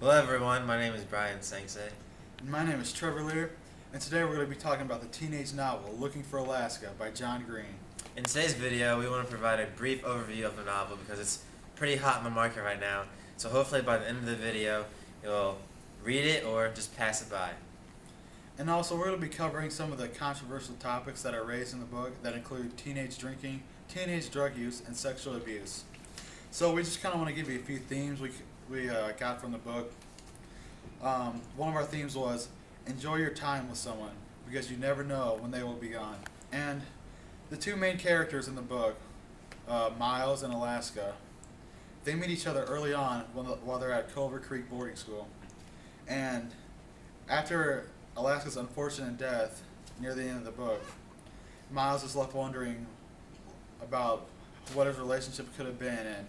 Hello everyone, my name is Brian Sangse. My name is Trevor Lear, and today we're going to be talking about the teenage novel Looking for Alaska by John Green. In today's video, we want to provide a brief overview of the novel because it's pretty hot in the market right now. So hopefully by the end of the video, you'll read it or just pass it by. And also, we're going to be covering some of the controversial topics that are raised in the book that include teenage drinking, teenage drug use, and sexual abuse. So we just kind of want to give you a few themes we got from the book. One of our themes was enjoy your time with someone because you never know when they will be gone. And the two main characters in the book, Miles and Alaska, they meet each other early on while they're at Culver Creek boarding school. And after Alaska's unfortunate death near the end of the book, Miles is left wondering about what his relationship could have been and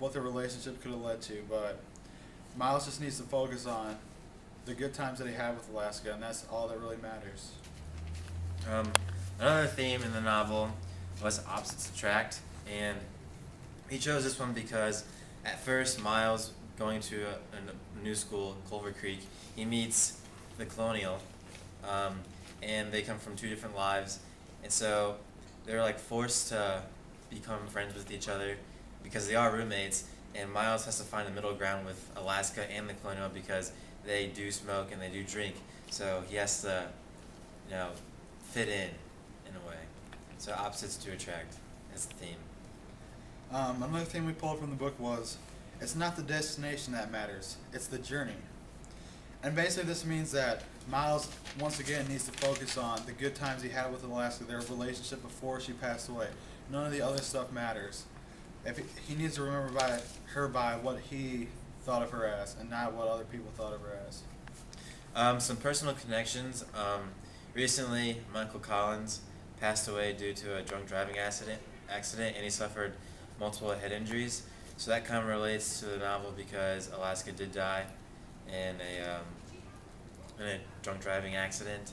what the relationship could have led to. But Miles just needs to focus on the good times that he had with Alaska, and that's all that really matters. Another theme in the novel was opposites attract, and he chose this one because at first Miles, going to a new school, Culver Creek, he meets the Colonial, and they come from two different lives, and so they're like forced to become friends with each other because they are roommates, and Miles has to find a middle ground with Alaska and the Colonial because they do smoke and they do drink, so he has to, fit in a way. So opposites do attract as the theme. Another thing we pulled from the book was it's not the destination that matters, it's the journey. And basically this means that Miles once again needs to focus on the good times he had with Alaska, their relationship before she passed away. None of the other stuff matters. If he needs to remember her by what he thought of her as and not what other people thought of her as. Some personal connections. Recently, Michael Collins passed away due to a drunk driving accident, and he suffered multiple head injuries. So that kind of relates to the novel because Alaska did die in a drunk driving accident.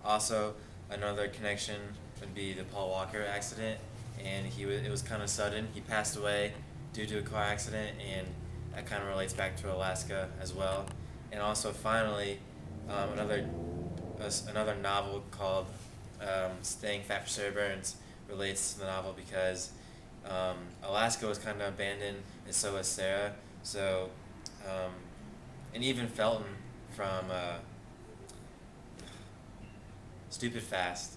Also, another connection would be the Paul Walker accident, and it was kind of sudden. He passed away due to a car accident, and that kind of relates back to Alaska as well. And also, finally, another novel called Staying Fat for Sarah Burns relates to the novel because Alaska was kind of abandoned, and so was Sarah. So, and even Felton from Stupid Fast.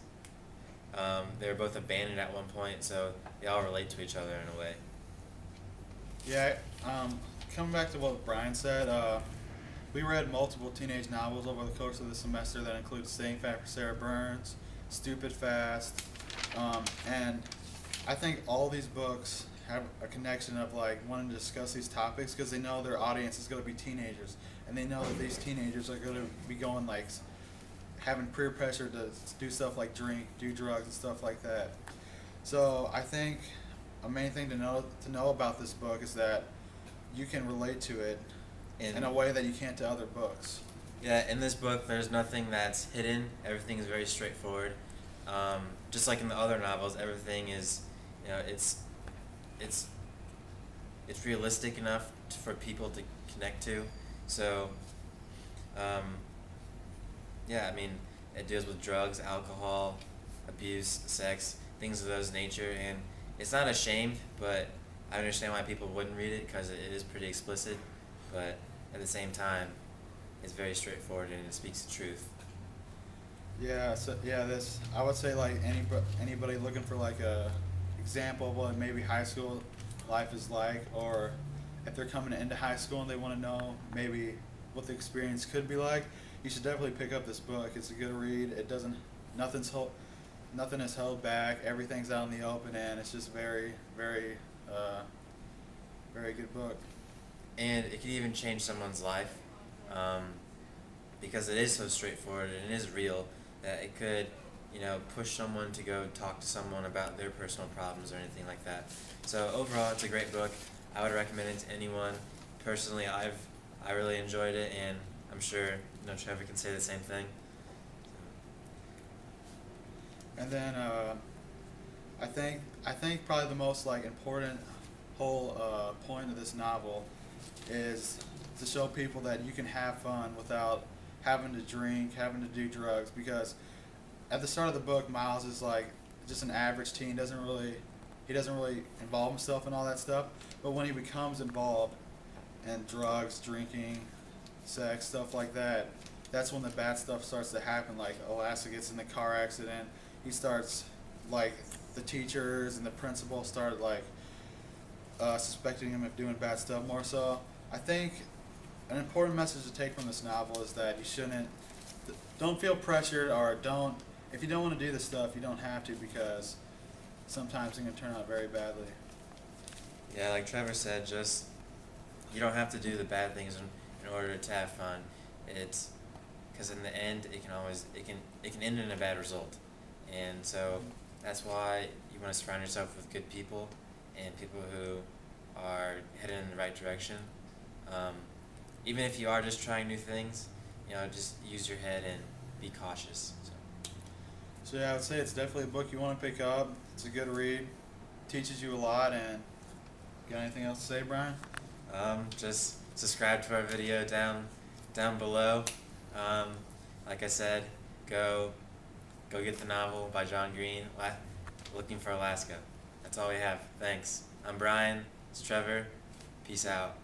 They were both abandoned at one point, so they all relate to each other in a way. Yeah, coming back to what Brian said, we read multiple teenage novels over the course of the semester that include Staying Fat for Sarah Burns, Stupid Fast, and I think all these books have a connection of like wanting to discuss these topics because they know their audience is going to be teenagers, and they know that these teenagers are going to be going like having peer pressure to do stuff like drink, do drugs, and stuff like that. So I think a main thing to know about this book is that you can relate to it in a way that you can't to other books. Yeah, in this book, there's nothing that's hidden. Everything is very straightforward. Just like in the other novels, everything is, it's realistic enough for people to connect to. So, yeah, I mean, it deals with drugs, alcohol, abuse, sex, things of those nature, and it's not ashamed, but I understand why people wouldn't read it because it is pretty explicit, but at the same time, it's very straightforward and it speaks the truth. Yeah, so this I would say like anybody looking for like a example of what maybe high school life is like, or if they're coming into high school and they want to know maybe what the experience could be like, you should definitely pick up this book. It's a good read. It doesn't nothing is held back. Everything's out in the open, and it's just very very very good book. And it could even change someone's life because it is so straightforward and it is real that it could, push someone to go talk to someone about their personal problems or anything like that. So overall, it's a great book. I would recommend it to anyone. Personally, I really enjoyed it, and I'm sure Trevor can say the same thing. And then I think probably the most like important whole point of this novel is to show people that you can have fun without having to drink, having to do drugs. Because at the start of the book, Miles is like just an average teen. He doesn't really involve himself in all that stuff. But when he becomes involved in drugs, drinking, sex, stuff like that, that's when the bad stuff starts to happen. Like Alaska gets in the car accident. He starts, like, the teachers and the principal start like suspecting him of doing bad stuff more. So I think an important message to take from this novel is that you don't feel pressured, or if you don't want to do this stuff, you don't have to, because sometimes it can turn out very badly. Yeah, like Trevor said, just you don't have to do the bad things in order to have fun. It's because in the end, it can end in a bad result, and so that's why you want to surround yourself with good people and people who are headed in the right direction. Even if you are just trying new things, just use your head and be cautious. So yeah, I would say it's definitely a book you want to pick up. It's a good read, teaches you a lot. And got anything else to say, Brian? Just subscribe to our video down below. Like I said, go get the novel by John Green, Looking for Alaska. That's all we have. Thanks. I'm Brian. It's Trevor. Peace out.